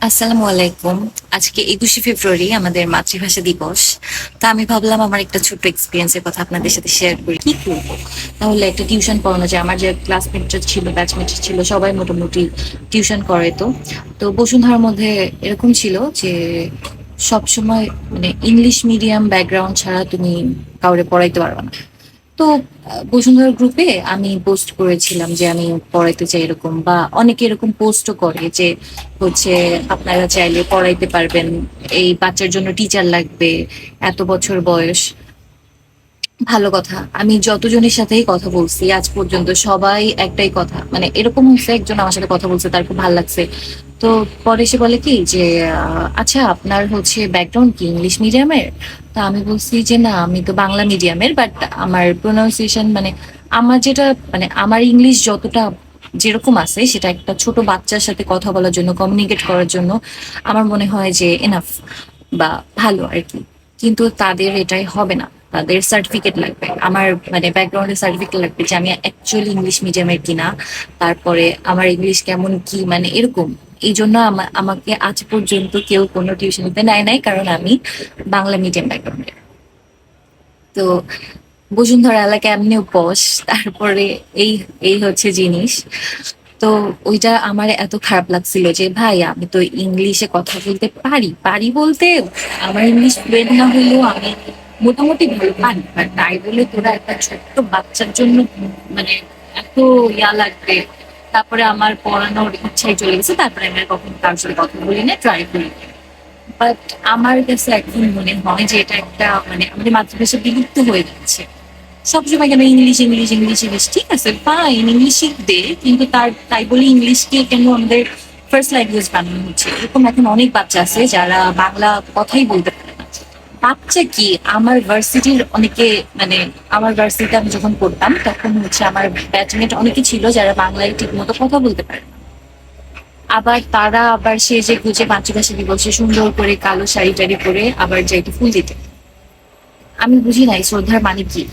আসসালামু আলাইকুম। আজকে 21শে ফেব্রুয়ারি আমাদের মাতৃভাষা দিবস। তা আমি ভাবলাম আমার একটা ছোট্ট এক্সপিরিয়েন্সের কথা আপনাদের সাথে শেয়ার করি। কি করবো? তাহলে একটা টিউশন পড়ানো যায়। আমার যে ক্লাসমেট ছিল, ব্যাচমেট ছিল, সবাই মোটামুটি টিউশন করে। তো বসুন্ধরার মধ্যে এরকম ছিল যে সবসময় মানে ইংলিশ মিডিয়াম ব্যাকগ্রাউন্ড ছাড়া তুমি কাউরে পড়াইতে পারবে না। তো বসুন্ধরা গ্রুপে আমি পোস্ট করেছিলাম যে আমি পড়াইতে চাই এরকম, বা অনেকে এরকম পোস্টও করে যে হচ্ছে আপনারা চাইলে পড়াইতে পারবেন, এই বাচ্চার জন্য টিচার লাগবে, এত বছর বয়স। ভালো কথা, আমি যতজনের সাথেই কথা বলছি আজ পর্যন্ত সবাই একটাই কথা, মানে এরকম হচ্ছে একজন আমার সাথে কথা বলছে, তার খুব ভালো লাগছে। তো পরে সে বলে কি যে আচ্ছা আপনার হচ্ছে ব্যাকগ্রাউন্ড কি ইংলিশ মিডিয়ামের? তা আমি বলছি যে না, আমি তো বাংলা মিডিয়ামের, বাট আমার প্রোনাউন্সিয়েশন মানে আমার যেটা মানে আমার ইংলিশ যতটা যেরকম আছে সেটা একটা ছোট বাচ্চার সাথে কথা বলার জন্য, কমিউনিকেট করার জন্য আমার মনে হয় যে এনাফ বা ভালো আর কি। কিন্তু তাদের এটাই হবে না, তাদের সার্টিফিকেট লাগবে, আমার মানে ব্যাকগ্রাউন্ডের সার্টিফিকেট লাগবে যে আমি অ্যাকচুয়ালি ইংলিশ মিডিয়ামের কিনা, তারপরে আমার ইংলিশ কেমন কি মানে এরকম। এই জন্য আমাকে আজ পর্যন্ত কেউ কোনো টিউশনিতে নেয় নাই, কারণ আমি বাংলা মিডিয়াম ব্যাকগ্রাউন্ডের। তো বসুন্ধরা এলাকা এমনিও পশ, তারপরে এই এই হচ্ছে জিনিস। তো ওইটা আমার এত খারাপ লাগছিল যে ভাই আমি তো ইংলিশে কথা বলতে পারি, পারি বলতে আমার ইংলিশ ফ্লুয়েন্ট না হইলেও আমি মোটামুটি ভালো পারি, বাট তাই বলে তোরা একটা ছোট্ট বাচ্চার জন্য মানে এত ইয়া লাগবে। তারপরে আমার পড়ানোর ইচ্ছাই চলে গেছে, তারপরে আমি আর কখনো কারোর সাথে কথা বলি না, ট্রাই করি। বাট আমার কাছে এখন মনে হয় যে এটা একটা মানে আমাদের মাতৃভাষা বিলুপ্ত হয়ে যাচ্ছে। সবসময় কেন ইংলিশ ইংলিশ ইংলিশ ইংলিশ, ঠিক আছে ফাইন, ইংলিশ শিখবে, কিন্তু তাই বলে ইংলিশকে কেন আমাদের ফার্স্ট ল্যাঙ্গুয়েজ বানানো হচ্ছে? এরকম এখন অনেক বাচ্চা আছে যারা বাংলা কথাই বলতে পারে না। বাচ্চা কি, আমার ভার্সিটির অনেকে মানে আমার ভার্সিটিতে আমি যখন পড়তাম তখন হচ্ছে আমার ব্যাচমেট অনেকে ছিল যারা বাংলায় ঠিক মতো কথা বলতে পারে না। আবার তারা আবার সেজে গুজে মাতৃভাষা দিবসে সুন্দর করে কালো শাড়ি টাড়ি পরে আবার যাইতে ফুল দিতে। আমি বুঝি নাই শ্রদ্ধার মানে কি।